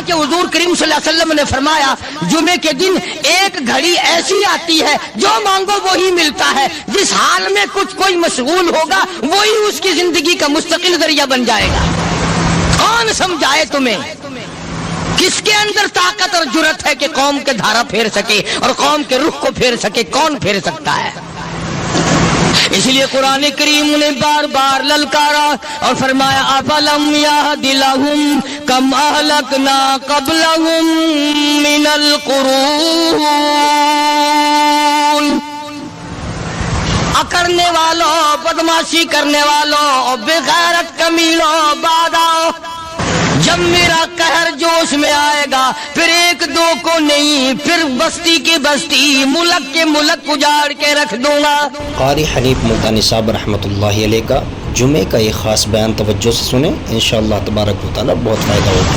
کہ حضور کریم صلی اللہ علیہ وسلم نے فرمایا جمعے کے دن ایک گھڑی ایسی آتی ہے جو مانگو وہی ملتا ہے، جس حال میں کوئی مشغول ہوگا وہی اس کی زندگی کا مستقل ذریعہ بن جائے گا۔ کون سمجھائے تمہیں؟ کس کے اندر طاقت اور جرأت ہے کہ قوم کے دھارا پھیر سکے اور قوم کے رخ کو پھیر سکے؟ کون پھیر سکتا ہے؟ اس لیے قرآن کریم نے بار بار للکارا اور فرمایا افلم یہد لہم کم اہلکنا قبلہم من القرون۔ اکڑنے والوں، بدماشی کرنے والوں اور بغیرت کمینوں، بعد آؤ، جب میرا قہر جوش میں آئے گا پھر ایک دو کو نہیں، پھر بستی کی بستی، ملک کے ملک اجاڑ کے رکھ دوں گا۔ قاری حنیف ملتانی صاحب رحمۃ اللہ علیہ کا جمعے کا یہ خاص بیان توجہ سے سنیں، انشاءاللہ تبارک و تعالی بہت فائدہ ہوگا۔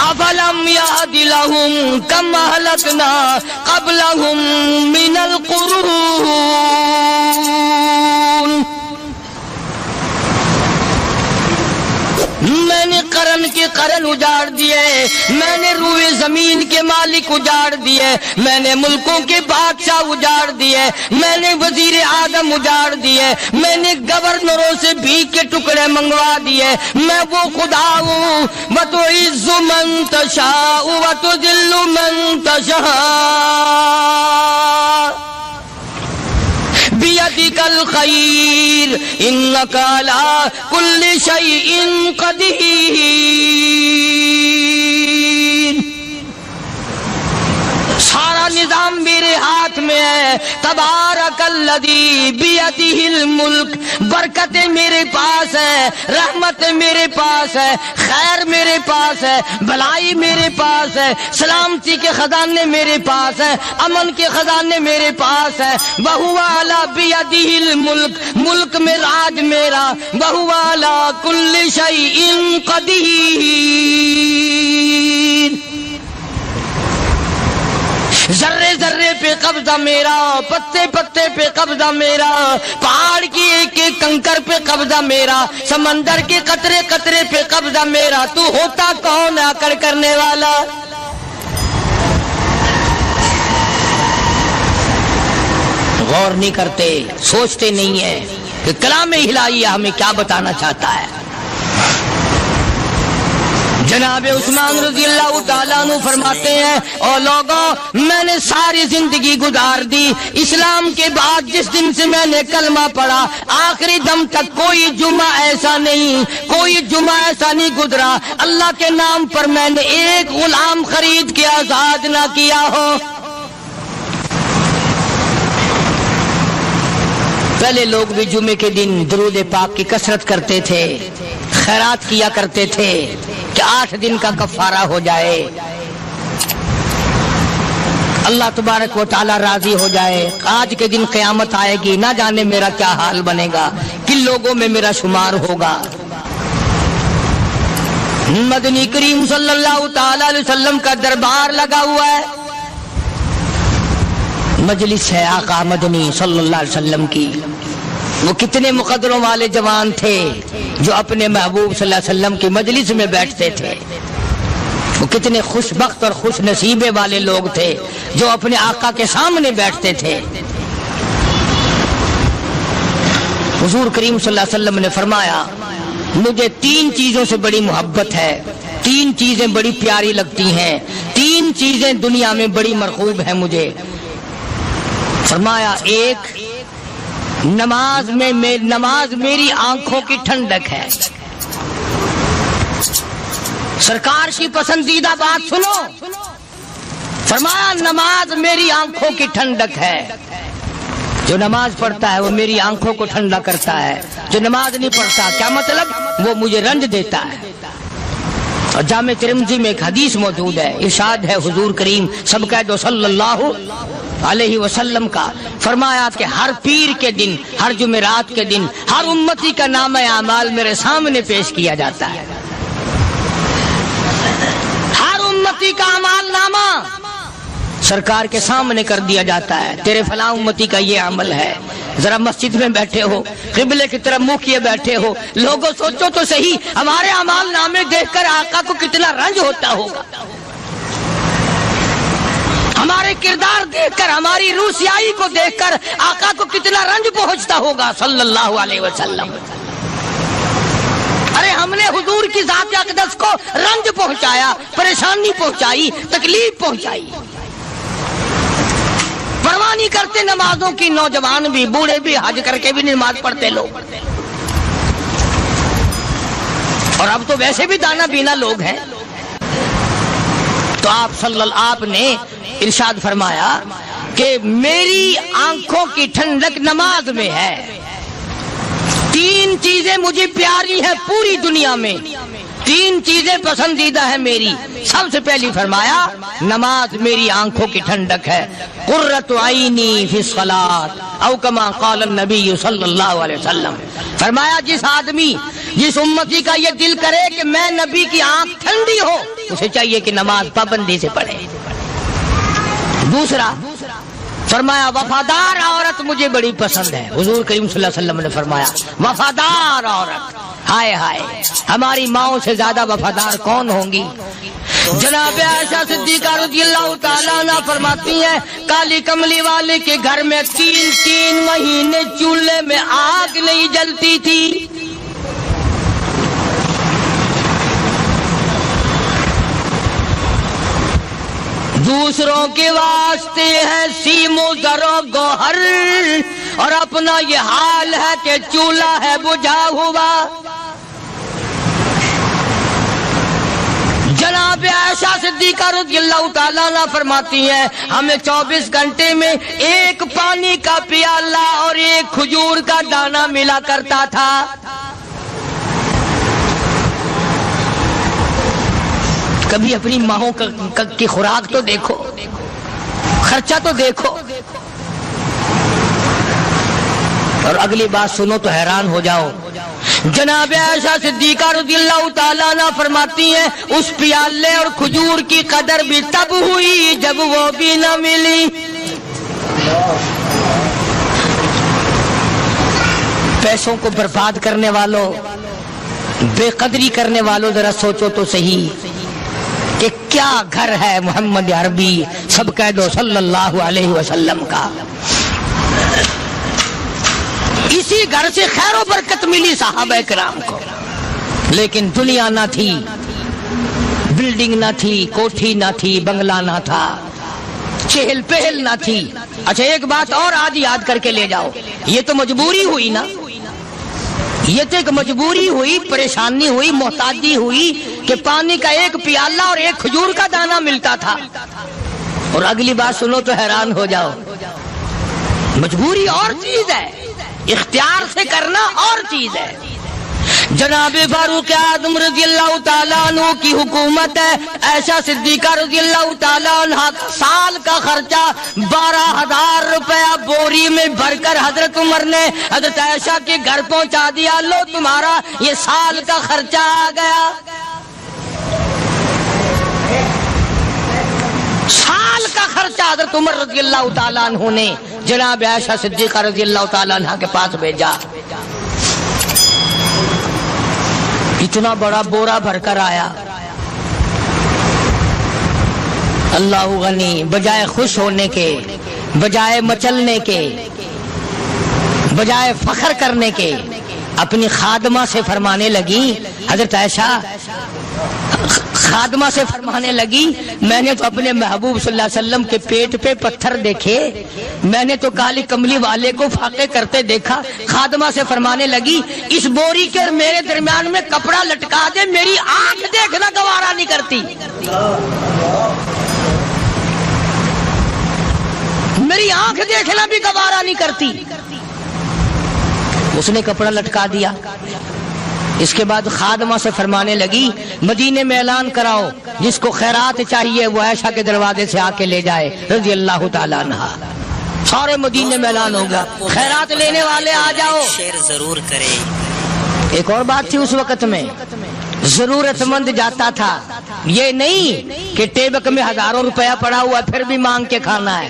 افلم یہد لہم کم اہلکنا قبلہم من القرون۔ میں نے قرن کے قرن اجاڑ دیے، میں نے روئے زمین کے مالک اجاڑ دیے، میں نے ملکوں کے بادشاہ اجاڑ دیے، میں نے وزیر اعظم اجاڑ دیے، میں نے گورنروں سے بھیک کے ٹکڑے منگوا دیے۔ میں وہ خدا ہوں وَتُعِزُّ مَن تَشَاءُ وَتُذِلُّ مَن تَشَاءُ بِيَدِكَ الْخَيْرُ إِنَّكَ عَلَى كُلِّ شَيْءٍ قَدِيرٌ۔ سارا نظام میرے ہاتھ میں ہے، تبارک الذی بیدہ الملک۔ برکتیں میرے پاس ہے، رحمت میرے پاس ہے، خیر میرے پاس ہے، بھلائی میرے پاس ہے، سلامتی کے خزانے میرے پاس ہے، امن کے خزانے میرے پاس ہے۔ وَهُوَ عَلَى بِيَدِهِ الْمُلْكُ، ملک میں راج میرا۔ وَهُوَ عَلَى كُلِّ شَيْءٍ قَدِيرٌ۔ ذرے ذرے پہ قبضہ میرا، پتے پتے پہ قبضہ میرا، پہاڑ کی ایک ایک کنکر پہ قبضہ میرا، سمندر کے قطرے قطرے پہ قبضہ میرا۔ تو ہوتا کون ہے اکڑ کرنے والا؟ غور نہیں کرتے، سوچتے نہیں ہیں کہ کلام الہی ہمیں کیا بتانا چاہتا ہے۔ جناب عثمان رضی اللہ تعالیٰ عنہ فرماتے ہیں او لوگوں، میں نے ساری زندگی گزار دی، اسلام کے بعد جس دن سے میں نے کلمہ پڑھا آخری دم تک کوئی جمعہ ایسا نہیں گزرا اللہ کے نام پر میں نے ایک غلام خرید کے آزاد نہ کیا ہو۔ پہلے لوگ بھی جمعے کے دن درود پاک کی کثرت کرتے تھے، خیرات کیا کرتے تھے کہ 8 دن کا کفارہ ہو جائے، اللہ تبارک و تعالی راضی ہو جائے۔ آج کے دن قیامت آئے گی، نہ جانے میرا کیا حال بنے گا، کن لوگوں میں میرا شمار ہوگا۔ مدنی کریم صلی اللہ تعالی علیہ وسلم کا دربار لگا ہوا ہے، مجلس ہے آقا مدنی صلی اللہ علیہ وسلم کی۔ وہ کتنے مقدروں والے جوان تھے جو اپنے محبوب صلی اللہ علیہ وسلم کی مجلس میں بیٹھتے تھے، وہ کتنے خوش بخت اور خوش نصیبے والے لوگ تھے جو اپنے آقا کے سامنے بیٹھتے تھے۔ حضور کریم صلی اللہ علیہ وسلم نے فرمایا مجھے 3 چیزوں سے بڑی محبت ہے، 3 چیزیں بڑی پیاری لگتی ہیں، 3 چیزیں دنیا میں بڑی مرغوب ہیں مجھے۔ فرمایا ایک، نماز میری آنکھوں کی ٹھنڈک ہے۔ سرکار کی پسندیدہ بات سنو، فرمایا نماز میری آنکھوں کی ٹھنڈک ہے۔ جو نماز پڑھتا ہے وہ میری آنکھوں کو ٹھنڈا کرتا ہے، جو نماز نہیں پڑھتا کیا مطلب؟ وہ مجھے رنج دیتا ہے۔ اور جامع ترمذی میں ایک حدیث موجود ہے، ارشاد ہے حضور کریم سب کہہ دو صلی اللہ علیہ وسلم کا، فرمایا کہ ہر پیر کے دن، ہر جمعرات کے دن ہر امتی کا نام اعمال میرے سامنے پیش کیا جاتا ہے۔ ہر امتی کا اعمال نامہ سرکار کے سامنے کر دیا جاتا ہے، تیرے فلاں امتی کا یہ عمل ہے، ذرا مسجد میں بیٹھے ہو, قبلے کی طرف منہ کیے بیٹھے ہو, لوگوں سوچو تو صحیح ہمارے اعمال نامے دیکھ کر آقا کو کتنا رنج ہوتا ہوگا, ہمارے کردار دیکھ کر, ہماری روح سیاہی کو دیکھ کر آقا کو کتنا رنج پہنچتا ہوگا صلی اللہ علیہ وسلم. ارے ہم نے حضور کی ذات اقدس کو رنج پہنچایا, پریشانی پہنچائی, تکلیف پہنچائی. پرواہ نہیں کرتے نمازوں کی, نوجوان بھی, بوڑھے بھی, حج کر کے بھی نماز پڑھتے لوگ, اور اب تو ویسے بھی دانا بینا لوگ ہیں. تو آپ نے ارشاد فرمایا کہ میری آنکھوں کی ٹھنڈک نماز میں ہے. 3 چیزیں مجھے پیاری ہیں پوری دنیا میں, 3 چیزیں پسندیدہ ہیں میری. سب سے پہلی فرمایا نماز میری آنکھوں کی ٹھنڈک ہے. قرۃ عینی فی الصلاۃ او کما قال النبی صلی اللہ علیہ وسلم. فرمایا جس آدمی, جس امتی کا یہ دل کرے کہ میں نبی کی آنکھ ٹھنڈی ہو, اسے چاہیے کہ نماز پابندی سے پڑھے. دوسرا فرمایا وفادار عورت مجھے بڑی پسند ہے. حضور کریم صلی اللہ علیہ وسلم نے فرمایا وفادار عورت, ہائے ہائے ہماری ماؤں سے زیادہ وفادار کون ہوں گی. جناب عائشہ صدیقہ رضی اللہ تعالیٰ عنہ فرماتی ہیں کالی کملی والے کے گھر میں 3 مہینے چولہے میں آگ نہیں جلتی تھی. دوسروں کے واسطے ہے سیم و زر و گوہر, اور اپنا یہ حال ہے کہ چولہا ہے بجھا ہوا. جناب عائشہ صدیقہ رضی اللہ تعالیٰ عنہ فرماتی ہیں ہمیں 24 گھنٹے میں 1 پانی کا پیالہ اور 1 کھجور کا دانہ ملا کرتا تھا. کبھی اپنی ماہوں کی خوراک تو دیکھو, خرچہ تو دیکھو, اور اگلی بات سنو تو حیران ہو جاؤ. جناب عائشہ صدیقہ رضی اللہ تعالیٰ عنہ فرماتی ہیں اس پیالے اور کھجور کی قدر بھی تب ہوئی جب وہ بھی نہ ملی. پیسوں کو برباد کرنے والوں, بے قدری کرنے والوں, ذرا سوچو تو صحیح کہ کیا گھر ہے محمد عربی سب کہہ دو صلی اللہ علیہ وسلم کا. اسی گھر سے خیر و برکت ملی صحابہ کرام کو, لیکن دنیا نہ تھی, بلڈنگ نہ تھی, کوٹھی نہ تھی, بنگلہ نہ تھا, چہل پہل نہ تھی. اچھا ایک بات اور آج یاد کر کے لے جاؤ, یہ تو مجبوری ہوئی نا, یہ تو ایک مجبوری ہوئی, پریشانی ہوئی, محتاجی ہوئی کہ پانی کا 1 پیالہ اور 1 کھجور کا دانہ ملتا تھا. اور اگلی بات سنو تو حیران ہو جاؤ, مجبوری اور چیز ہے, اختیار سے کرنا اور چیز ہے. جناب فاروق اعظم رضی اللہ تعالیٰ عنہ کی حکومت ہے. عائشہ صدیقہ رضی اللہ تعالیٰ عنہ سال کا خرچہ 12,000 روپیہ بوری میں بھر کر حضرت عمر نے حضرت عائشہ کے گھر پہنچا دیا. لو تمہارا یہ سال کا خرچہ آ گیا. سال کا خرچہ حضرت عمر رضی اللہ تعالیٰ عنہ نے جناب عائشہ صدیقہ رضی اللہ تعالیٰ عنہ کے پاس بھیجا. اتنا بڑا بورا بھر کر آیا. اللہ غنی, بجائے خوش ہونے کے, بجائے مچلنے کے, بجائے فخر کرنے کے, اپنی خادمہ سے فرمانے لگی, حضرت عائشہ خادمہ سے فرمانے لگی میں نے تو اپنے محبوب صلی اللہ علیہ وسلم کے پیٹ پہ پتھر دیکھے, میں نے تو کالی کملی والے کو فاقے کرتے دیکھا. خادمہ سے فرمانے لگی اس بوری کے اور میرے درمیان میں کپڑا لٹکا دے, میری آنکھ دیکھنا گوارا نہیں کرتی, میری آنکھ دیکھنا بھی گوارا نہیں کرتی. اس نے کپڑا لٹکا دیا. اس کے بعد خادمہ سے فرمانے لگی مدینے میں اعلان کراؤ جس کو خیرات چاہیے وہ عائشہ کے دروازے سے آ کے لے جائے رضی اللہ تعالیٰ عنہ. سارے مدینے میں اعلان ہوگا خیرات لینے والے آ جاؤ. شیئر ضرور کریں. ایک اور بات تھی اس وقت میں, ضرورت مند جاتا تھا, یہ نہیں کہ ٹیبک میں 1000 روپیہ پڑا ہوا پھر بھی مانگ کے کھانا ہے.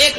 1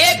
1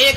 1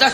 10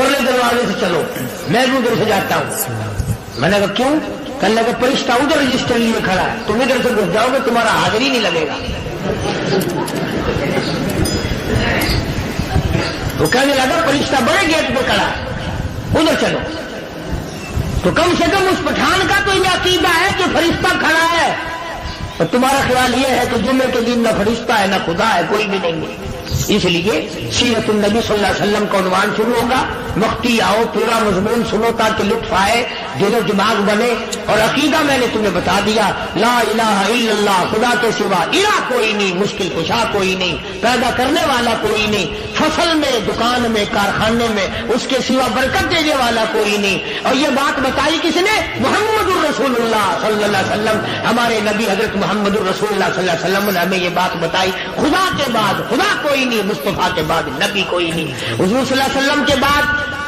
پرلے دروازے سے چلو، میں بھی ادھر سے جاتا ہوں۔ میں نے کہا کیوں؟ کہنے لگا فرشتہ ادھر رجسٹر لیے کھڑا ہے، تم ادھر سے گھس جاؤ گے تمہارا حاضر ہی نہیں لگے گا۔ تو کہنے لگا فرشتہ بڑے گیٹ پہ کھڑا ہے، ادھر چلو۔ تو کم سے کم اس پٹھان کا تو یہ عقیدہ ہے کہ فرشتہ کھڑا ہے، اور تمہارا خیال یہ ہے کہ جمعے کے دن نہ فرشتہ ہے نہ خدا ہے، کوئی بھی نہیں ہے۔ اس لیے سیرت النبی صلی اللہ علیہ وسلم کا عنوان شروع ہوگا، وقتی آؤ پورا مضمون سنو تاکہ لطف آئے، دل و دماغ بنے۔ اور عقیدہ میں نے تمہیں بتا دیا، لا الہ الا اللہ، خدا کے سوا الہ کوئی نہیں، مشکل کشا کوئی نہیں، پیدا کرنے والا کوئی نہیں، فصل میں، دکان میں، کارخانے میں اس کے سوا برکت دینے والا کوئی نہیں۔ اور یہ بات بتائی کس نے؟ محمد الرسول اللہ صلی اللہ علیہ وسلم، ہمارے نبی حضرت محمد الرسول اللہ صلی اللہ علیہ وسلم نے ہمیں یہ بات بتائی، خدا کے بعد خدا کوئی نہیں، مصطفیٰ کے بعد نبی کوئی نہیں، حضور صلی اللہ علیہ وسلم کے بعد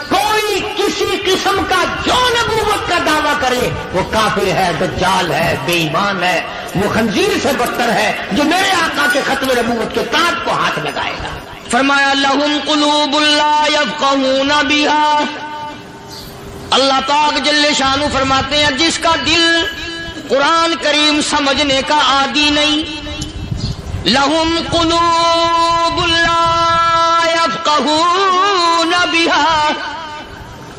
کوئی کسی قسم کا جو نبوت کا دعویٰ کرے وہ کافر ہے، دجال ہے، بے ایمان ہے، وہ خنزیر سے بدتر ہے جو میرے آقا کے ختم نبوت کے تاج کو ہاتھ لگائے گا۔ فرمایا لہم قلوب لا یفقہون بہا، اللہ پاک جل شانہ فرماتے ہیں جس کا دل قرآن کریم سمجھنے کا عادی نہیں، لہم قلوب لا یفقہون بہا،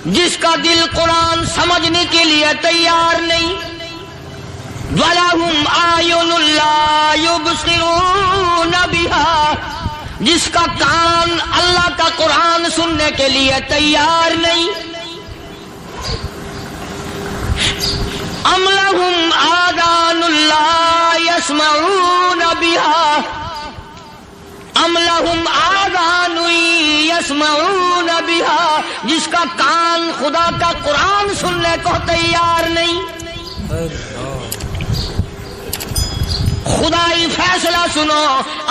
جس کا دل قرآن سمجھنے کے لیے تیار نہیں، وَلَهُمْ أَعْيُنٌ لَا يُبْصِرُونَ بِهَا، جس کا کان اللہ کا قرآن سننے کے لیے تیار نہیں، أَمْ لَهُمْ آذَانٌ لَا يَسْمَعُونَ بِهَا، أَمْ لَهُمْ آذَانٌ يَسْمَعُونَ بِهَا، جس کا کان خدا کا قرآن سننے کو تیار نہیں۔ خدائی فیصلہ سنو،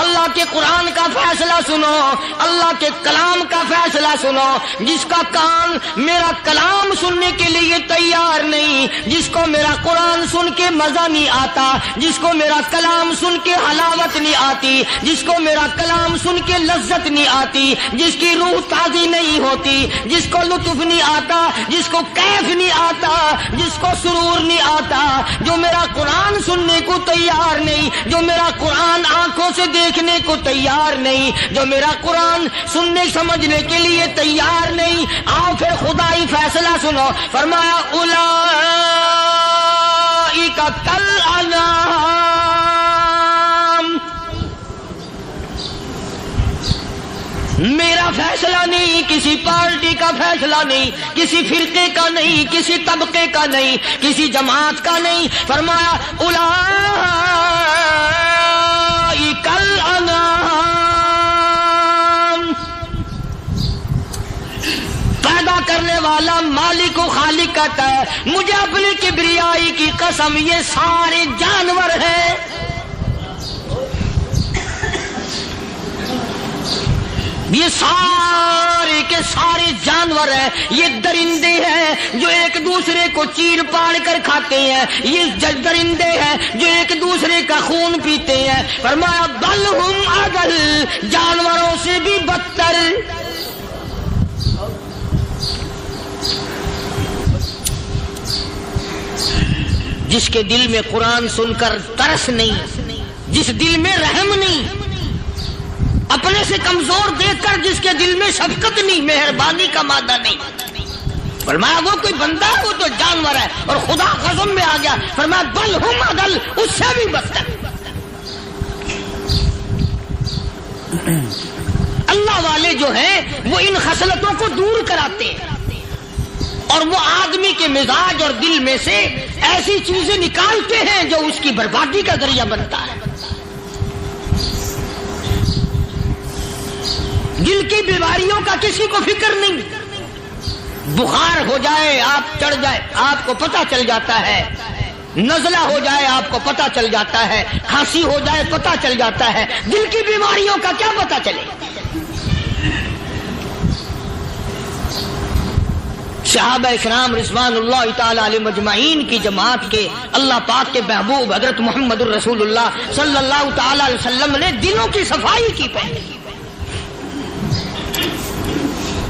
اللہ کے قرآن کا فیصلہ سنو، اللہ کے کلام کا فیصلہ سنو۔ جس کا کان میرا کلام سننے کے لیے تیار نہیں، جس کو میرا قرآن سن کے مزہ نہیں آتا، جس کو میرا کلام سن کے حلاوت نہیں آتی، جس کو میرا کلام سن کے لذت نہیں آتی، جس کی روح تازی نہیں ہوتی، جس کو لطف نہیں آتا، جس کو کیف نہیں آتا، جس کو سرور نہیں آتا، جو میرا قرآن سننے کو تیار نہیں، جو میرا قرآن آنکھوں سے دیکھنے کو تیار نہیں، جو میرا قرآن سننے سمجھنے کے لیے تیار نہیں، آؤ پھر خدائی فیصلہ سنو۔ فرمایا اولئک کالانعام، میرا فیصلہ نہیں، کسی پارٹی کا فیصلہ نہیں، کسی فرقے کا نہیں، کسی طبقے کا نہیں، کسی جماعت کا نہیں۔ فرمایا اولئک الانعام، پیدا کرنے والا مالک و خالق کہتا ہے مجھے اپنی کبریائی کی قسم یہ سارے جانور ہیں، یہ سارے کے سارے جانور ہیں، یہ درندے ہیں جو ایک دوسرے کو چیر پاڑ کر کھاتے ہیں، یہ درندے ہیں جو ایک دوسرے کا خون پیتے ہیں۔ فرمایا بل ہم اضل، جانوروں سے بھی بدتر۔ جس کے دل میں قرآن سن کر ترس نہیں، جس دل میں رحم نہیں، اپنے سے کمزور دیکھ کر جس کے دل میں شفقت نہیں، مہربانی کا مادہ نہیں، فرمایا وہ کوئی بندہ ہے، وہ تو جانور ہے۔ اور خدا قسم میں آ گیا، فرمایا بل ہم اضل، اس سے بھی بدتر۔ اللہ والے جو ہیں وہ ان خصلتوں کو دور کراتے ہیں، اور وہ آدمی کے مزاج اور دل میں سے ایسی چیزیں نکالتے ہیں جو اس کی بربادی کا ذریعہ بنتا ہے۔ دل کی بیماریوں کا کسی کو فکر نہیں، بخار ہو جائے آپ چڑھ جائے آپ کو پتہ چل جاتا ہے، نزلہ ہو جائے آپ کو پتہ چل جاتا ہے، کھانسی ہو جائے پتہ چل جاتا ہے، دل کی بیماریوں کا کیا پتہ چلے؟ صحابہ اکرام رضوان اللہ تعالی علیہم اجمعین کی جماعت کے اللہ پاک کے محبوب حضرت محمد الرسول اللہ صلی اللہ تعالی علیہ وسلم نے دلوں کی صفائی کی پہلے،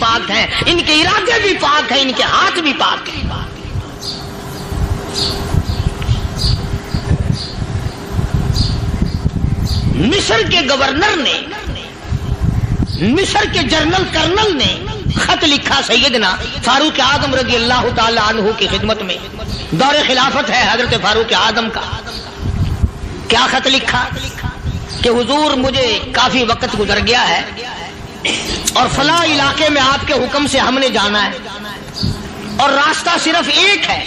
پاک ہیں، ان کے ارادے بھی پاک ہیں، ان کے ہاتھ بھی پاک ہیں۔ مصر کے گورنر نے، مصر کے جنرل کرنل نے خط لکھا سیدنا فاروق اعظم رضی اللہ تعالی عنہ کی خدمت میں، دور خلافت ہے حضرت فاروق اعظم کا۔ کیا خط لکھا کہ حضور مجھے کافی وقت گزر گیا ہے اور فلاں علاقے میں آپ کے حکم سے ہم نے جانا ہے اور راستہ صرف ایک ہے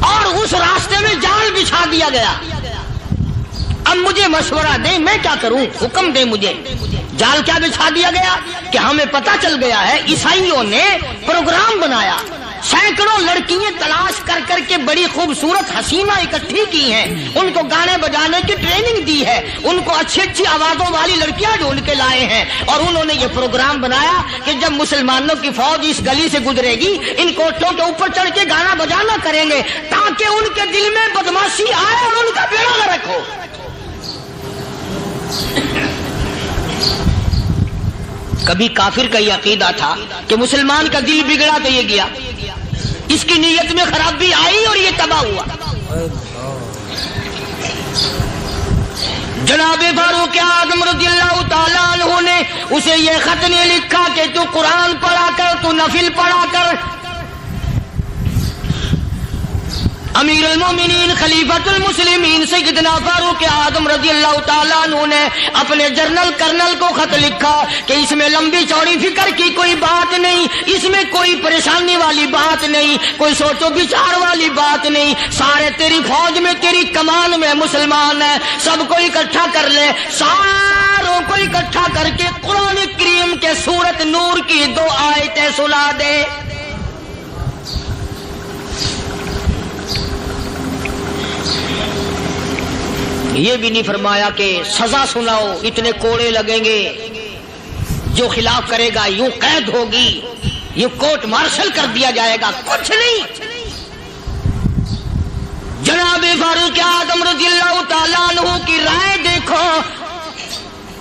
اور اس راستے میں جال بچھا دیا گیا، اب مجھے مشورہ دیں میں کیا کروں، حکم دیں مجھے۔ جال کیا بچھا دیا گیا کہ ہمیں پتہ چل گیا ہے عیسائیوں نے پروگرام بنایا، سینکڑوں لڑکیاں تلاش کر کر کے بڑی خوبصورت حسینہ اکٹھی کی ہیں، ان کو گانے بجانے کی ٹریننگ دی ہے، ان کو اچھی اچھی آوازوں والی لڑکیاں ڈھونڈ کے لائے ہیں، اور انہوں نے یہ پروگرام بنایا کہ جب مسلمانوں کی فوج اس گلی سے گزرے گی ان کوٹھوں کے اوپر چڑھ کے گانا بجانا کریں گے تاکہ ان کے دل میں بدماشی آئے اور ان کا بیڑا غرق ہو۔ کبھی کافر کا یہ عقیدہ تھا کہ مسلمان کا دل بگڑا تو یہ گیا، اس کی نیت میں خرابی آئی اور یہ تباہ ہوا۔ جناب فاروق اعظم رضی اللہ تعالیٰ عنہ نے اسے یہ خط نہیں لکھا کہ تو قرآن پڑھا کر، تو نفل پڑھا کر۔ امیر المومنین خلیفۃ المسلمین سیدنا فاروق اعظم رضی اللہ تعالیٰ عنہ نے اپنے جنرل کرنل کو خط لکھا کہ اس میں لمبی چوڑی فکر کی کوئی بات نہیں، اس میں کوئی پریشانی والی بات نہیں، کوئی سوچ و بچار والی بات نہیں، سارے تیری فوج میں تیری کمان میں مسلمان ہیں، سب کو اکٹھا کر لے، ساروں کو اکٹھا کر کے قرآن کریم کے سورۃ نور کی 2 آیتیں سنا دے۔ یہ بھی نہیں فرمایا کہ سزا سناؤ، اتنے کوڑے لگیں گے، جو خلاف کرے گا یوں قید ہوگی، یہ کورٹ مارشل کر دیا جائے گا، کچھ نہیں۔ جناب فاروق اعظم رضی اللہ تعالیٰ عنہ کی رائے دیکھو،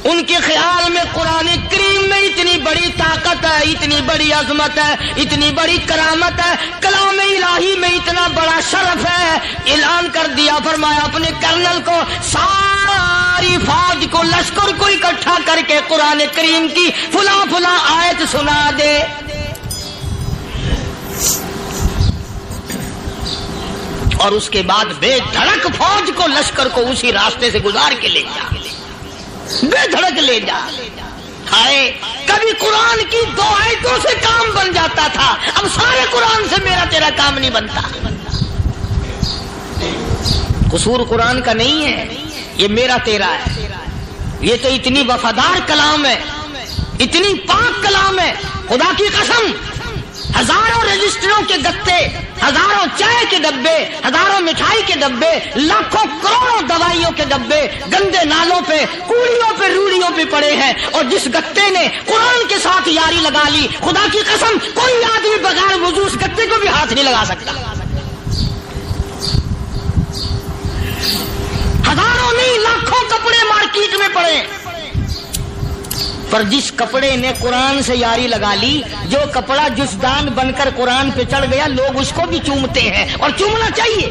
ان کے خیال میں قرآن کریم میں اتنی بڑی طاقت ہے، اتنی بڑی عظمت ہے، اتنی بڑی کرامت ہے، کلام الہی میں اتنا بڑا شرف ہے، اعلان کر دیا، فرمایا اپنے کرنل کو ساری فوج کو، لشکر کو اکٹھا کر کے قرآن کریم کی فلاں فلاں آیت سنا دے۔ اور اس کے بعد بے دھڑک فوج کو، لشکر کو اسی راستے سے گزار کے لے جا، بے دھڑک لے جا۔ ہائے کبھی قرآن کی 2 آیتوں سے کام بن جاتا تھا، اب سارے قرآن سے میرا تیرا کام نہیں بنتا۔ قصور قرآن کا نہیں ہے، یہ میرا تیرا ہے، یہ تو اتنی وفادار کلام ہے، اتنی پاک کلام ہے، خدا کی قسم ہزاروں رجسٹروں کے گتے، ہزاروں چائے کے ڈبے، ہزاروں مٹھائی کے ڈبے، لاکھوں کروڑوں دوائیوں کے ڈبے گندے نالوں پہ، کوڑیوں پہ، روڑیوں پہ پڑے ہیں، اور جس گتے نے قرآن کے ساتھ یاری لگا لی، خدا کی قسم کوئی آدمی بغیر وضو اس گتے کو بھی ہاتھ نہیں لگا سکتا۔ ہزاروں نہیں لاکھوں کپڑے مارکیٹ میں پڑے، پر جس کپڑے نے قرآن سے یاری لگا لی، جو کپڑا جسدان بن کر قرآن پہ چڑھ گیا، لوگ اس کو بھی چومتے ہیں، اور چومنا چاہیے۔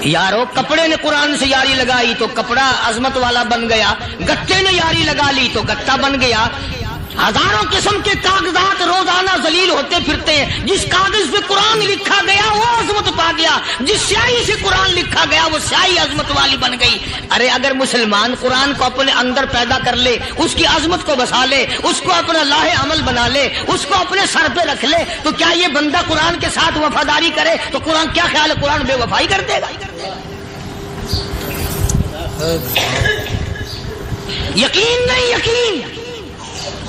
یارو کپڑے نے قرآن سے یاری لگائی تو کپڑا عظمت والا بن گیا، گتے نے یاری لگا لی تو گتا بن گیا۔ ہزاروں قسم کے کاغذات روزانہ ذلیل ہوتے پھرتے ہیں، جس کاغذ پہ قرآن لکھا گیا وہ عظمت پا گیا، جس سیاہی سے قرآن لکھا گیا وہ سیاہی عظمت والی بن گئی۔ ارے اگر مسلمان قرآن کو اپنے اندر پیدا کر لے، اس کی عظمت کو بسا لے، اس کو اپنا لاہ عمل بنا لے، اس کو اپنے سر پہ رکھ لے، تو کیا یہ بندہ قرآن کے ساتھ وفاداری کرے تو قرآن کیا خیال ہے قرآن بے وفائی کر دے گا؟ یقین نہیں، یقین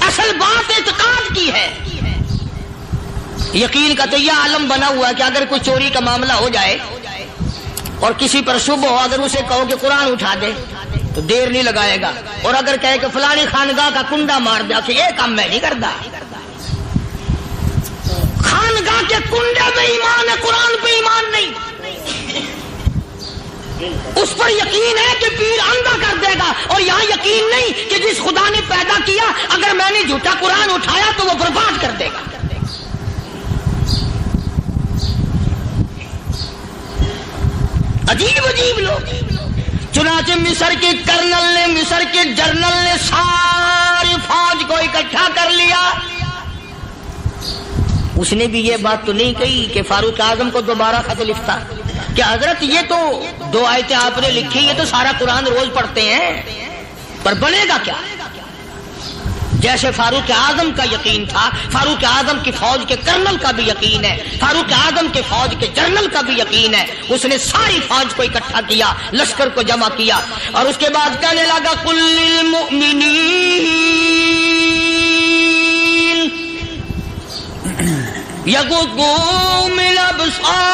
اصل بات اعتقاد کی ہے۔ یقین کا تو یہ عالم بنا ہوا ہے کہ اگر کوئی چوری کا معاملہ ہو جائے اور کسی پر شبہ ہو، اگر اسے کہو کہ قرآن اٹھا دے تو دیر نہیں لگائے گا، اور اگر کہے کہ فلانی خانگاہ کا کنڈا مار دیا تو یہ کام میں نہیں کرتا۔ خانگاہ کے کنڈے پہ ایمان ہے، قرآن پہ ایمان نہیں۔ اس پر یقین ہے کہ پیر اندھا کر دے گا، اور یہاں یقین نہیں کہ جس خدا نے پیدا اگر میں نے جھوٹا قرآن اٹھایا تو وہ برباد کر دے گا۔ عجیب عجیب لوگ۔ چنانچہ مصر کے کرنل نے، مصر کے جنرل نے ساری فوج کو اکٹھا کر لیا۔ اس نے بھی یہ بات تو نہیں کہی کہ فاروق اعظم کو دوبارہ خط لکھتا کہ حضرت یہ تو 2 آیتیں آپ نے لکھی، یہ تو سارا قرآن روز پڑھتے ہیں، پر بنے گا کیا؟ جیسے فاروق اعظم کا یقین تھا، فاروق اعظم کی فوج کے کرنل کا بھی یقین ہے، فاروق اعظم کے فوج کے جنرل کا بھی یقین ہے۔ اس نے ساری فوج کو اکٹھا کیا، لشکر کو جمع کیا، اور اس کے بعد کہنے لگا قل للمؤمنین یغضوا من ابصارکم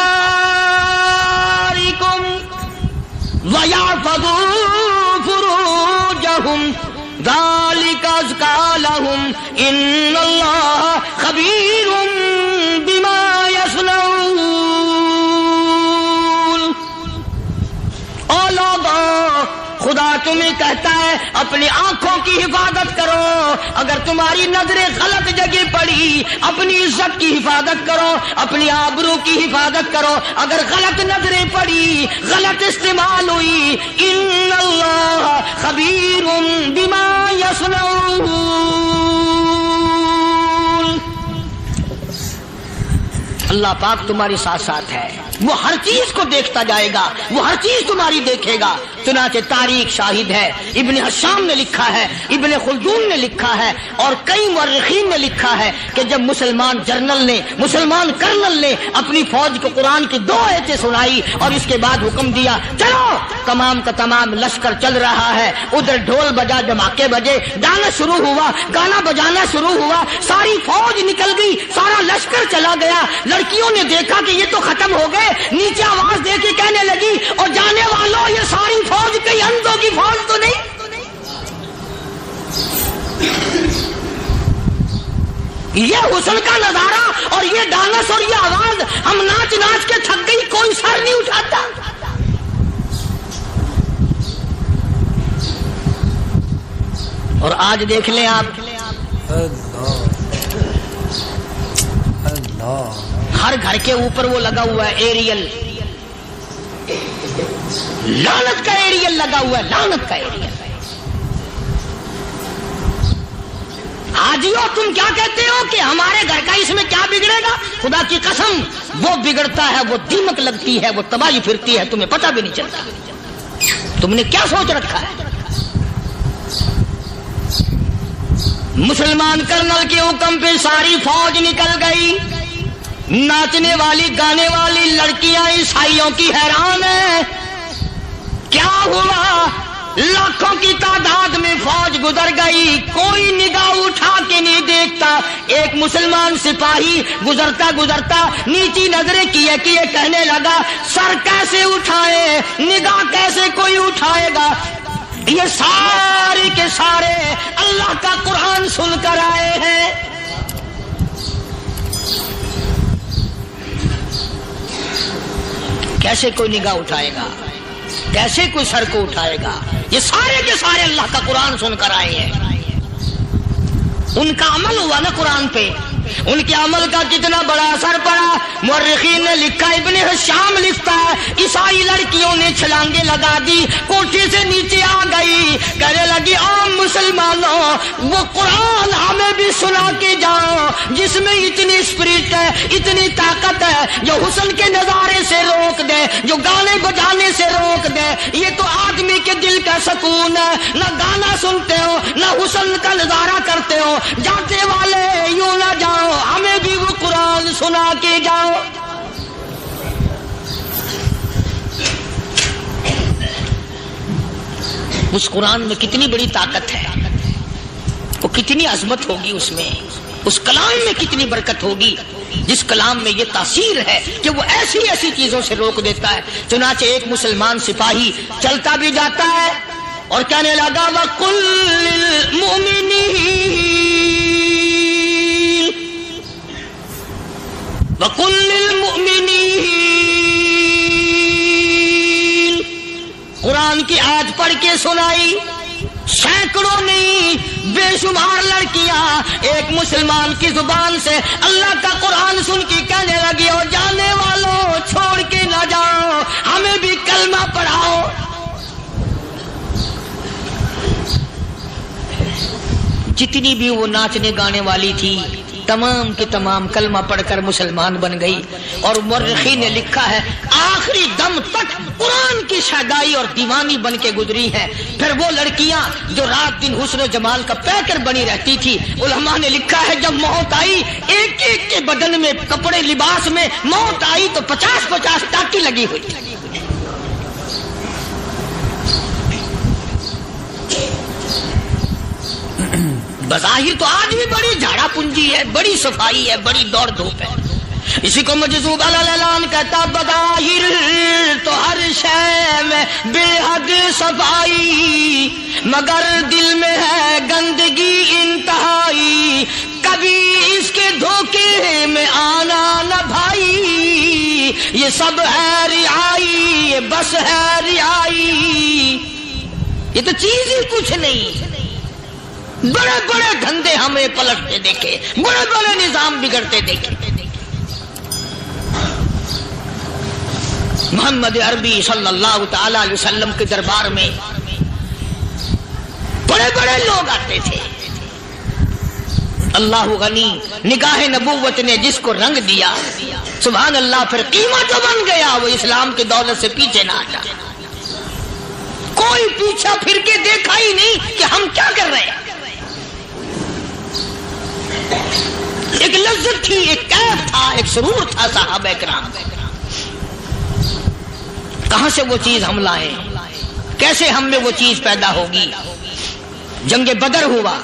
ویحفظوا فروجہم ذالک ازکی لہم ان اللہ خبیر بما یصنعون۔ او لوگو، خدا تمہیں کہتا ہے اپنی آنکھوں کی حفاظت کرو، اگر تمہاری نظریں غلط جگہ پڑی اپنی عزت کی حفاظت کرو، اپنی آبرو کی حفاظت کرو، اگر غلط نظریں پڑی، غلط استعمال ہوئی، ان اللہ خبیر بما یصنعون، اللہ پاک تمہاری ساتھ ساتھ ہے، وہ ہر چیز کو دیکھتا جائے گا، وہ ہر چیز تمہاری دیکھے گا۔ چنانچہ تاریخ شاہد ہے، ابن حشام نے لکھا ہے، ابن خلدون نے لکھا ہے، اور کئی مورخین نے لکھا ہے کہ جب مسلمان جنرل نے، مسلمان کرنل نے اپنی فوج کو قرآن کی 2 آیتیں سنائی اور اس کے بعد حکم دیا چلو، تمام کا تمام لشکر چل رہا ہے، ادھر ڈھول بجا، دھماکے بجے، گانا شروع ہوا، گانا بجانا شروع ہوا، ساری فوج نکل گئی، سارا لشکر چلا گیا۔ لڑکیوں نے دیکھا کہ یہ تو ختم ہو گئے، نیچے آواز دے کے کہنے لگی اور جانے والوں یہ ساری فوج کئی اندھوں کی فوج تو نہیں؟ یہ حسن کا نظارہ اور یہ ڈانس اور یہ آواز، ہم ناچ ناچ کے تھک گئی، کوئی سر نہیں اٹھاتا۔ اور آج دیکھ لیں آپ، ہر گھر کے اوپر وہ لگا ہوا ہے ایریل، لعنت کا ایریل لگا ہوا ہے، لعنت کا ایریل۔ حاجیو تم کیا کہتے ہو کہ ہمارے گھر کا اس میں کیا بگڑے گا؟ خدا کی قسم وہ بگڑتا ہے، وہ دیمک لگتی ہے، وہ تباہی پھرتی ہے، تمہیں پتہ بھی نہیں چلتا۔ تم نے کیا سوچ رکھا ہے؟ مسلمان کرنل کے حکم پہ ساری فوج نکل گئی، ناچنے والی گانے والی لڑکیاں عیسائیوں کی حیران ہیں، کیا ہوا؟ لاکھوں کی تعداد میں فوج گزر گئی، کوئی نگاہ اٹھا کے نہیں دیکھتا۔ ایک مسلمان سپاہی گزرتا گزرتا نیچی نظریں کیے کہنے لگا سر کیسے اٹھائے، نگاہ کیسے کوئی اٹھائے گا؟ یہ سارے کے سارے اللہ کا قرآن سن کر آئے ہیں۔ کیسے کوئی نگاہ اٹھائے گا؟ کیسے کوئی سر کو اٹھائے گا؟ یہ سارے کے سارے اللہ کا قرآن سن کر آئے ہیں۔ ان کا عمل ہوا نا قرآن پہ، ان کے عمل کا کتنا بڑا اثر پڑا۔ مورخین نے لکھا، ابن حشام لکھتا ہے عیسائی لڑکیوں نے چھلانگے لگا دی، کوٹھی سے نیچے آ گئی، کہنے لگی عام مسلمانوں وہ قرآن ہمیں بھی سنا کے جاؤ جس میں اتنی اسپرٹ ہے، اتنی طاقت ہے، جو حسن کے نظارے سے روک دے، جو گانے بجانے سے روک دے۔ یہ تو آدمی کے دل کا سکون ہے، نہ گانا سنتے ہو نہ حسن کا نظارہ کرتے ہو، جاتے والے یوں نہ جاؤ، ہمیں بھی وہ قرآن سنا کے جاؤ۔ اس قرآن میں کتنی بڑی طاقت ہے، وہ کتنی عظمت ہوگی، اس میں اس کلام میں کتنی برکت ہوگی، جس کلام میں یہ تاثیر ہے کہ وہ ایسی ایسی چیزوں سے روک دیتا ہے۔ چنانچہ ایک مسلمان سپاہی چلتا بھی جاتا ہے اور کہنے لگا وَقُلْ لِلْمُؤْمِنِينَ وَقُلْ لِلْمُؤْمِنِينَ، قرآن کی آیت پڑھ کے سنائی، سینکڑوں نہیں بے شمار لڑکیاں ایک مسلمان کی زبان سے اللہ کا قرآن سن کے کہنے لگی اور جانے والوں چھوڑ کے نہ جاؤ، ہمیں بھی کلمہ پڑھاؤ۔ جتنی بھی وہ ناچنے گانے والی تھی تمام کی تمام کلمہ پڑھ کر مسلمان بن گئی، اور مورخین نے لکھا ہے آخری دم تک قرآن کی شیدائی اور دیوانی بن کے گزری ہے۔ پھر وہ لڑکیاں جو رات دن حسن و جمال کا پیکر بنی رہتی تھی، علماء نے لکھا ہے جب موت آئی ایک ایک کے بدن میں کپڑے لباس میں موت آئی تو 50-50 ٹاکی لگی ہوئی تھی۔ بظاہر تو آج بھی بڑی جھاڑا پنجی ہے، بڑی صفائی ہے، بڑی دوڑ دھوپ ہے۔ اسی کو مجذوب الاعلان کہتا بظاہر تو ہر شے میں بے حد صفائی، مگر دل میں ہے گندگی انتہائی، کبھی اس کے دھوکے میں آنا نہ بھائی، یہ سب ہے رعائی، یہ بس ہے رعائی، یہ تو چیز ہی کچھ نہیں۔ بڑے بڑے دھندے ہمیں پلٹتے دیکھے، بڑے بڑے نظام بگڑتے دیکھے۔ محمد عربی صلی اللہ تعالی علیہ وسلم کے دربار میں بڑے بڑے لوگ آتے تھے۔ اللہ غنی، نگاہ نبوت نے جس کو رنگ دیا سبحان اللہ، پھر قیمت جو بن گیا وہ اسلام کی دولت سے پیچھے نہ ہٹا۔ کوئی پیچھا پھر کے دیکھا ہی نہیں کہ ہم کیا کر رہے ہیں۔ ایک لذت تھی، ایک کیف تھا، ایک سرور تھا صحابہ کرام۔ کہاں سے وہ چیز ہم لائیں، کیسے ہم میں وہ چیز پیدا ہوگی؟ جنگ بدر ہوا،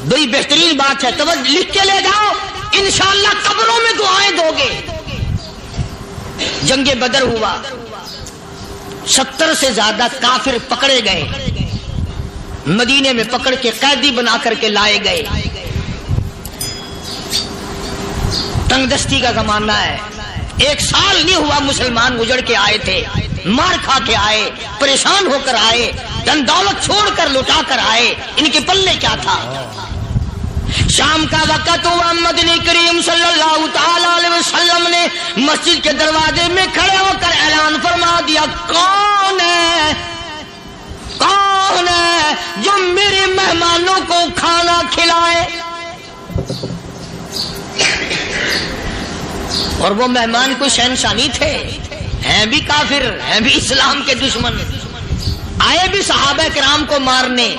بڑی بہترین بات ہے، توجہ لکھ کے لے جاؤ، انشاءاللہ قبروں میں دعائیں دو گے۔ جنگ بدر ہوا، 70 سے زیادہ کافر پکڑے گئے، مدینے میں پکڑ کے قیدی بنا کر کے لائے گئے۔ تنگ دستی کا زمانہ ہے، 1 سال نہیں ہوا مسلمان گزر کے آئے تھے، مار کھا کے آئے، پریشان ہو کر آئے، دن دولت چھوڑ کر لٹا کر آئے، ان کے پلے کیا تھا؟ شام کا وقت ہوا، مدنی کریم صلی اللہ تعالی علیہ وسلم نے مسجد کے دروازے میں کھڑے ہو کر اعلان فرما دیا، کون ہے جو میرے مہمانوں کو کھانا کھلائے؟ اور وہ مہمان کوئی شہنشاہ نہیں تھے، ہیں بھی کافر، ہیں بھی اسلام کے دشمن، آئے بھی صحابہ کرام کو مارنے،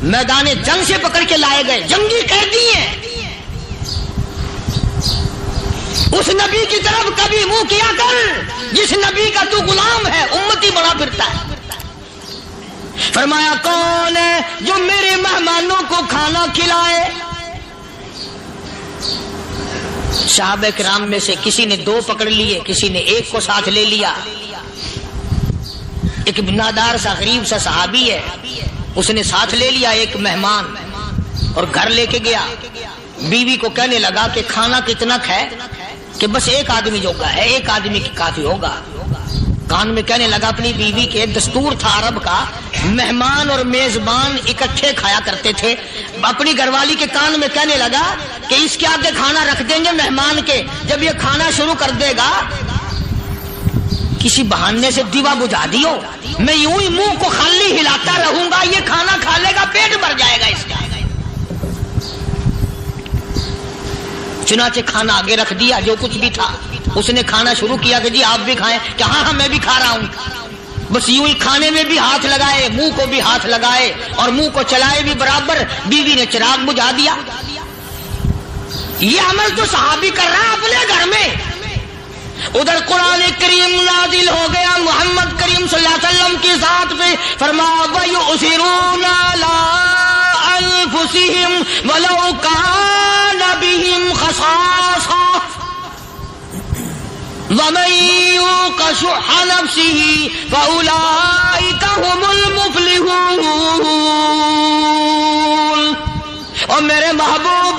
میدان جنگ سے پکڑ کے لائے گئے، جنگی قیدی ہیں۔ اس نبی کی طرف کبھی منہ کیا کر جس نبی کا تو غلام ہے، امتی بڑا پھرتا ہے۔ فرمایا کون ہے جو میرے مہمانوں کو کھانا کھلائے؟ صحابہ کرام میں سے کسی نے 2 پکڑ لیے، کسی نے 1 کو ساتھ لے لیا۔ ایک بنادار سا غریب سا صحابی ہے، اس نے ساتھ لے لیا ایک مہمان اور گھر لے کے گیا۔ بیوی کو کہنے لگا کہ کھانا کتنا ہے کہ بس 1 آدمی جو کا ہے، 1 آدمی کی کافی ہوگا۔ کان میں کہنے لگا اپنی بیوی کے، دستور تھا عرب کا، مہمان اور میزبان اکٹھے کھایا کرتے تھے۔ اپنی گھر والی کے کان میں کہنے لگا کہ اس کے آگے کھانا رکھ دیں گے مہمان کے، جب یہ کھانا شروع کر دے گا کسی بہانے سے دیوا بجھا دیو، میں یوں ہی منہ کو خالی ہلاتا رہوں گا، یہ کھانا کھا لے گا، پیٹ بھر جائے گا اس کا۔ چنانچہ کھانا آگے رکھ دیا، جو کچھ بھی تھا اس نے کھانا شروع کیا کہ جی آپ بھی کھائیں، کہ ہاں میں بھی کھا رہا ہوں۔ بس یوں ہی کھانے میں بھی ہاتھ لگائے، منہ کو بھی ہاتھ لگائے اور منہ کو چلائے بھی برابر۔ بیوی نے چراغ بجھا دیا۔ یہ عمل تو صحابی کر رہا ہے اپنے گھر میں، ادھر قرآن کریم نازل ہو گیا محمد کریم صلی اللہ علیہ وسلم کی ذات پہ، فرمایا وَيُؤْثِرُونَ عَلَىٰ أَنفُسِهِمْ وَلَوْ كَانَ بِهِمْ خَصَاصَةٌ وَمَن يُوقَ شُحَّ نَفْسِهِ فَأُولَٰئِكَ هُمُ الْمُفْلِحُونَ۔ اور میرے محبوب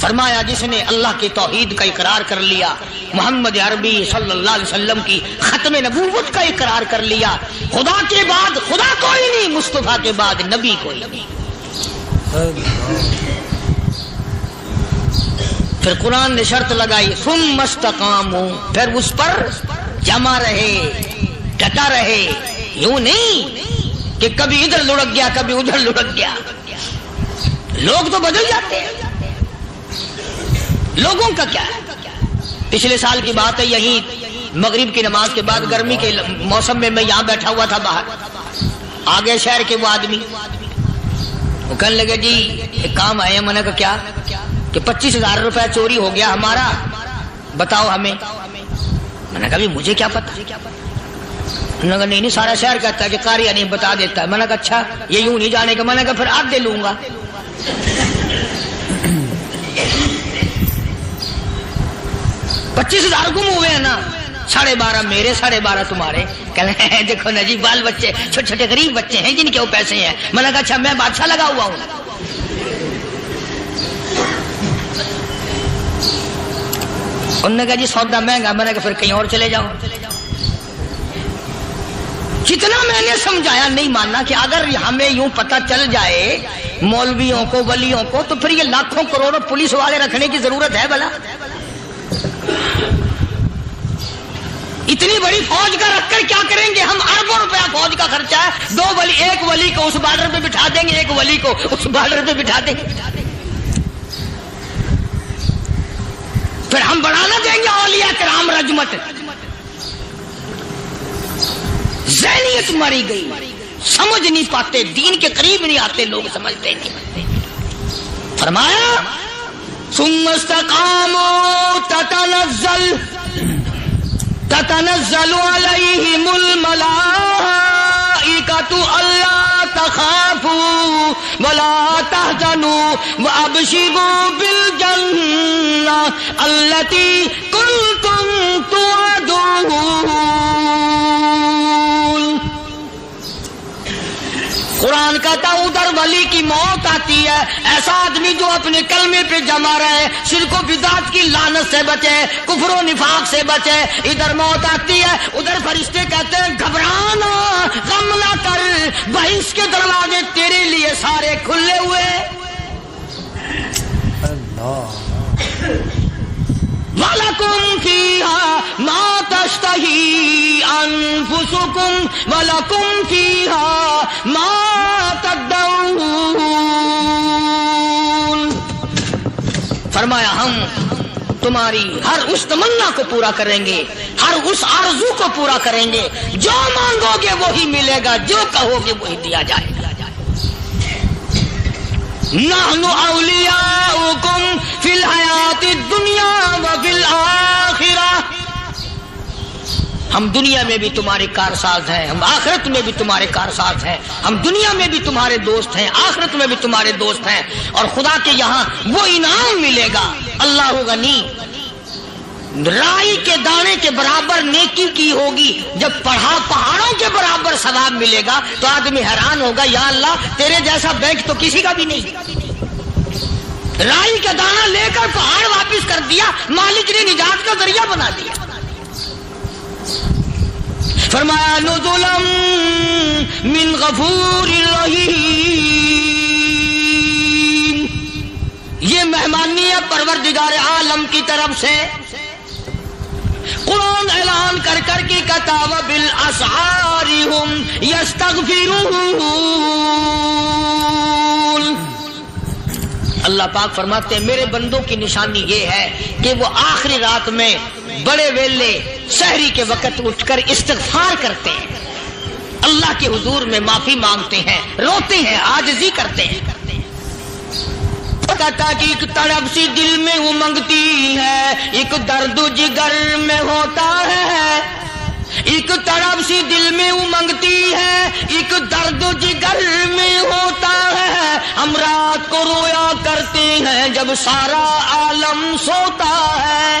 فرمایا جس نے اللہ کی توحید کا اقرار کر لیا، محمد عربی صلی اللہ علیہ وسلم کی ختم نبوت کا اقرار کر لیا، خدا کے بعد خدا کوئی نہیں، مصطفیٰ کے بعد نبی کوئی نہیں۔ پھر قرآن نے شرط لگائی ثم استقاموا، پھر اس پر جمع رہے، ڈٹا رہے، یوں نہیں کہ کبھی ادھر لڑک گیا کبھی ادھر لڑک گیا۔ لوگ تو بدل جاتے ہیں، لوگوں کا کیا ہے؟ پچھلے سال کی بات ہے، یہی مغرب کی نماز کے بعد گرمی کے موسم میں میں یہاں بیٹھا ہوا تھا باہر، آگے شہر کے وہ آدمی وہ کہنے لگے جی ایک کام آئے ہیں۔ میں نے کہا کیا؟ کہ 25,000 روپے چوری ہو گیا ہمارا، بتاؤ ہمیں۔ میں نے کہا مجھے کیا پتا؟ انہوں نے کہا نہیں سارا شہر کہتا ہے کہ قاریہ نہیں بتا دیتا ہے۔ میں نے کہا اچھا یہ یوں نہیں جانے کا۔ میں نے کہا پھر آدھے لوں گا۔ 25,000 گم ہوئے ہیں نا، 12.5 میرے 12.5 تمہارے۔ کہنے ہیں دیکھو نا جی بال بچے چھوٹے چھوٹے غریب بچے ہیں جن کے وہ پیسے ہیں۔ میں نے کہا اچھا میں بادشاہ لگا ہوا ہوں۔ انہوں نے کہا جی سودا مہنگا۔ میں نے کہا پھر کہیں اور چلے جاؤ۔ جتنا میں نے سمجھایا نہیں ماننا کہ اگر ہمیں یوں پتہ چل جائے مولویوں کو ولیوں کو تو پھر یہ لاکھوں کروڑوں پولیس والے رکھنے کی ضرورت ہے بھلا؟ اتنی بڑی فوج کا رکھ کر کیا کریں گے ہم؟ اربوں روپیہ فوج کا خرچہ ہے۔ 2 ولی، ایک ولی کو اس بارڈر پہ بٹھا دیں گے، ایک ولی کو اس بارڈر پہ بٹھا دیں گے۔ پھر ہم بڑھانا دیں گے اولیاء کرام رجمت۔ ذہنیت ماری گئی، سمجھ نہیں پاتے، دین کے قریب نہیں آتے لوگ، سمجھتے نہیں۔ فرمایا ثم استقاموا تتنزل علیہم الملائکۃ الا تخافوا ولا تحزنوا وابشروا بالجنہ التی کنتم توعدون۔ قرآن کہتا ادھر ولی کی موت آتی ہے، ایسا آدمی جو اپنے کلمے پہ جمع رہے، شرک و بدعت کی لعنت سے بچے، کفر و نفاق سے بچے۔ ادھر موت آتی ہے، ادھر فرشتے کہتے ہیں گھبرانا، غم نہ کر، بہشت کے دروازے تیرے لیے سارے کھلے ہوئے۔ وَلَكُمْ فِيهَا مَا تَشْتَهِي أَنفُسُكُمْ وَلَكُمْ فِيهَا مَا تَدَّعُونَ۔ فرمایا ہم تمہاری ہر اس تمنا کو پورا کریں گے، ہر اس آرزو کو پورا کریں گے، جو مانگو گے وہی ملے گا، جو کہو گے وہی دیا جائے گا۔ نحن اولیاؤکم فی الحیات الدنیا وفی الآخرہ، ہم دنیا میں بھی تمہارے کارساز ہیں، ہم آخرت میں بھی تمہارے کارساز ہیں، ہم دنیا میں بھی تمہارے دوست ہیں، آخرت میں بھی تمہارے دوست ہیں، اور خدا کے یہاں وہ انعام ملے گا۔ اللہ غنی، رائی کے دانے کے برابر نیکی کی ہوگی، جب پہاڑوں کے برابر ثواب ملے گا تو آدمی حیران ہوگا، یا اللہ تیرے جیسا بینک تو کسی کا بھی نہیں۔ رائی کا دانہ لے کر پہاڑ واپس کر دیا، مالک نے نجات کا ذریعہ بنا دیا۔ فرمایا نزلا من غفور رحیم، یہ مہمانی ہے پروردگار عالم کی طرف سے۔ قرآن اعلان کر کر کے کہتا وبالاسحار ہم یستغفرون۔ اللہ پاک فرماتے ہیں میرے بندوں کی نشانی یہ ہے کہ وہ آخری رات میں بڑے ویلے سحری کے وقت اٹھ کر استغفار کرتے ہیں، اللہ کے حضور میں معافی مانگتے ہیں، روتے ہیں، عاجزی کرتے ہیں۔ کہتا کہ ایک تڑپ سی دل میں امنگتی ہے، ایک درد جگر میں ہوتا ہے، ایک تڑپ سی دل میں امنگتی ہے، ایک درد جگر میں ہوتا ہے، ہم رات کو رویا کرتے ہیں جب سارا عالم سوتا ہے۔